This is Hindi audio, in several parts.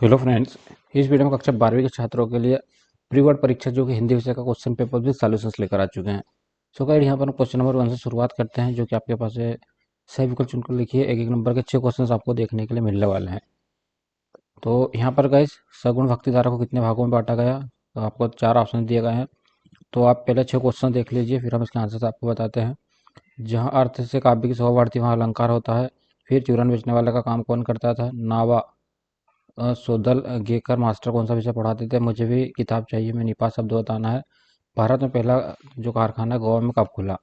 Hello friends. इस वीडियो में कक्षा 12वीं के छात्रों के लिए प्री बोर्ड परीक्षा जो कि हिंदी विषय का क्वेश्चन पेपर भी सॉल्यूशंस लेकर आ चुके हैं। सो गाइड यहाँ पर क्वेश्चन नंबर 1 से शुरुआत करते हैं, जो कि आपके पास है। सही विकल्प चुनकर लिखिए। एक एक नंबर के 6 क्वेश्चन आपको देखने के लिए मिलने वाले हैं। तो यहाँ पर गाइस सगुण भक्ति धारा को कितने भागों में बांटा गया, तो आपको 4 ऑप्शन दिए गए हैं। तो आप पहले 6 क्वेश्चन देख लीजिए, फिर हम इसके आंसर आपको बताते हैं। जहाँ अर्थ से काव्य की शोभा बढ़ती वहाँ अलंकार होता है। फिर चूरन बेचने वाले का काम कौन करता था? नावा सोदल गेकर मास्टर कौन सा विषय पढ़ाते थे? मुझे भी किताब चाहिए में निपात शब्द बताना है। भारत में पहला जो कारखाना गोवा में कब खुला?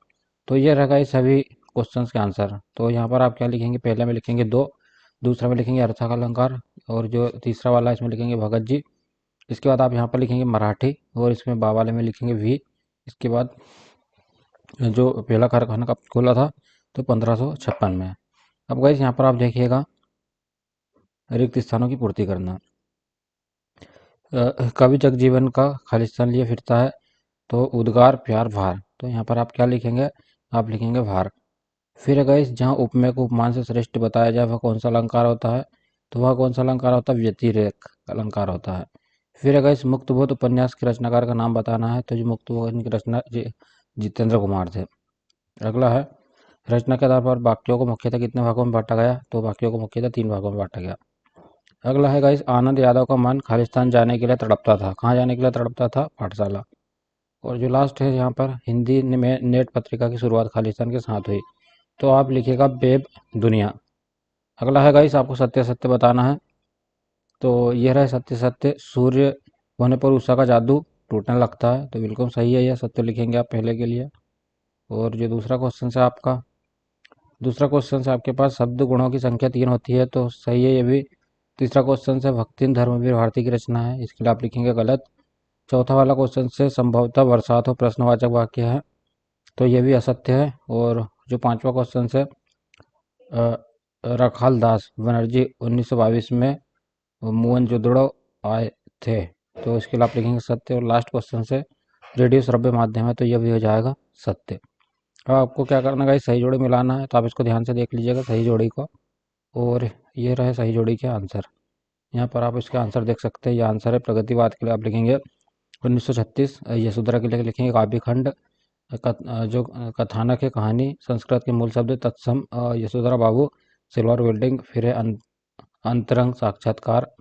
तो ये रहा ये सभी क्वेश्चंस के आंसर। तो यहाँ पर आप क्या लिखेंगे? पहले में लिखेंगे दो, दूसरा में लिखेंगे अर्था का अलंकार, और जो तीसरा वाला है इसमें लिखेंगे भगत जी। इसके बाद आप यहाँ पर लिखेंगे मराठी, और इसमें बा वाले में लिखेंगे वी। इसके बाद जो पहला कारखाना कब खुला था? तो 1556 में। अब गाइस यहाँ पर आप देखिएगा रिक्त स्थानों की पूर्ति करना। कवि जगजीवन का खालिस्तान लिए फिरता है, तो उद्गार प्यार भार। तो यहाँ पर आप क्या लिखेंगे? आप लिखेंगे भार। फिर अगर इस जहाँ उपमेय को उपमान से श्रेष्ठ बताया जाए वह कौन सा अलंकार होता है? तो वह कौन सा अलंकार होता है? व्यतिरेक अलंकार होता है। फिर अगर इस मुक्तबोध उपन्यास के रचनाकार का नाम बताना है, तो जो मुक्तबोध की रचना जितेंद्र कुमार थे। अगला है रचना के आधार पर वाक्यों को मुख्यतः कितने भागों में बांटा गया? तो वाक्यों को मुख्यतः 3 भागों में बांटा गया। अगला है गाइस आनंद यादव का मन खालिस्तान जाने के लिए तड़पता था। कहाँ जाने के लिए तड़पता था? पाठशाला। और जो लास्ट है यहाँ पर हिंदी में नेट पत्रिका की शुरुआत खालिस्तान के साथ हुई। तो आप लिखिएगा वेब दुनिया। अगला है गाइस आपको सत्य सत्य बताना है। तो यह रहा सत्य सत्य। सूर्य होने पर उषा का जादू टूटने लगता है। तो बिल्कुल सही है, यह सत्य लिखेंगे आप पहले के लिए। और जो दूसरा क्वेश्चन है आपका, दूसरा क्वेश्चन है आपके पास शब्द गुणों की संख्या 3 होती है। तो सही है ये भी। तीसरा क्वेश्चन है भक्ति धर्मवीर भारती की रचना है। इसके लिए आप लिखेंगे गलत। चौथा वाला क्वेश्चन से संभवतः बरसात हो प्रश्नवाचक वाक्य है। तो ये भी असत्य है। और जो पांचवा क्वेश्चन है रखाल दास बनर्जी 1922 में मोहनजोदड़ो आए थे। तो इसके लिए आप लिखेंगे सत्य। और लास्ट क्वेश्चन से रेडियो श्रव्य माध्यम है, तो यह भी हो जाएगा सत्य। अब आपको क्या करना है? सही जोड़ी मिलाना है। तो आप इसको ध्यान से देख लीजिएगा सही जोड़ी को। और ये रहे सही जोड़ी के आंसर। यहाँ पर आप इसका आंसर देख सकते हैं। ये आंसर है प्रगतिवाद के लिए आप लिखेंगे 1936। यशोधरा के लिए लिखेंगे काव्य खंड। जो कथानक है कहानी, संस्कृत के मूल शब्द तत्सम यशोधरा बाबू सिल्वर वेल्डिंग। फिर है अंतरंग साक्षात्कार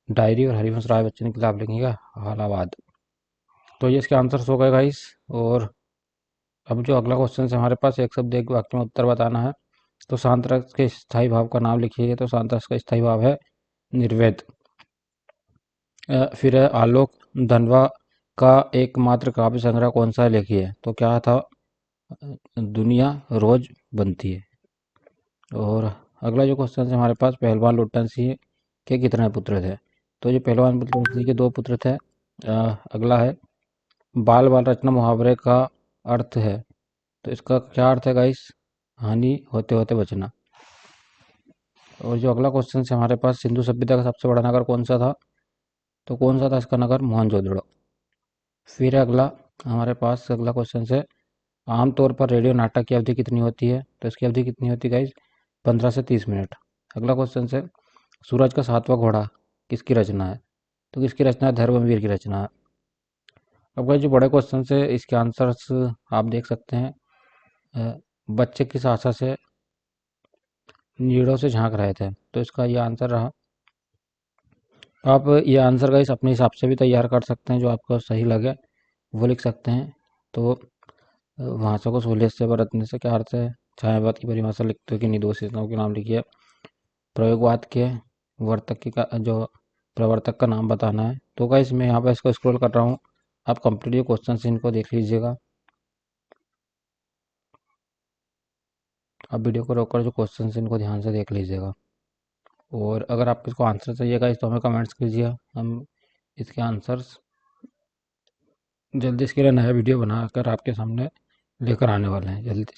डायरी। और हरिवंश राय बच्चन के लिए आप लिखेंगे हालावाद। तो ये इसके आंसर्स हो गए गाइस। और अब जो अगला क्वेश्चन है हमारे पास, एक शब्द एक वाक्य में उत्तर बताना है। तो शांत रस के स्थायी भाव का नाम लिखिए। तो शांत रस का स्थायी भाव है निर्वेद। फिर है आलोक धनवा का एकमात्र काव्य संग्रह कौन सा है? लिखिए। तो क्या था? दुनिया रोज बनती है। और अगला जो क्वेश्चन है हमारे पास, पहलवान लुट्टन सिंह के कितने पुत्र थे? तो जो पहलवान लुट्टन सिंह के 2 पुत्र थे। अगला है बाल बाल रचना मुहावरे का अर्थ है। तो इसका क्या अर्थ है गाइस? हानि होते होते बचना। और जो अगला क्वेश्चन है हमारे पास, सिंधु सभ्यता का सबसे बड़ा नगर कौन सा था? तो कौन सा था इसका नगर? मोहनजोदड़ो। फिर अगला हमारे पास अगला क्वेश्चन है, आमतौर पर रेडियो नाटक की अवधि कितनी होती है? तो इसकी अवधि कितनी होती है गाइज? 15 से 30 मिनट। अगला क्वेश्चन है, सूरज का 7वां घोड़ा किसकी रचना है? तो किसकी रचना है? धर्मवीर की रचना है। अब गाइस जो बड़े क्वेश्चन है इसके आंसर्स आप देख सकते हैं। बच्चे किस आशा से नीड़ों से झांक रहे थे? तो इसका ये आंसर रहा। आप ये आंसर गाइस अपने हिसाब से भी तैयार कर सकते हैं, जो आपको सही लगे वो लिख सकते हैं। तो भाषा को सहूलियत से बरतने से क्या अर्थ है? छायावाद की परिभाषा लिखते हो कि निर्दोषिताओं के नाम लिखिए। प्रयोगवाद के वर्तक की का जो प्रवर्तक का नाम बताना है। तो गाइस मैं यहाँ पर इसको स्क्रॉल कर रहा हूँ, आप कंप्लीट जो क्वेश्चन इनको देख लीजिएगा। आप वीडियो को रोककर जो क्वेश्चन इनको ध्यान से देख लीजिएगा। और अगर आपको इसको आंसर चाहिए गाइस तो हमें कमेंट्स कीजिए, हम इसके आंसर्स जल्दी इसके लिए नया वीडियो बनाकर आपके सामने लेकर आने वाले हैं जल्दी।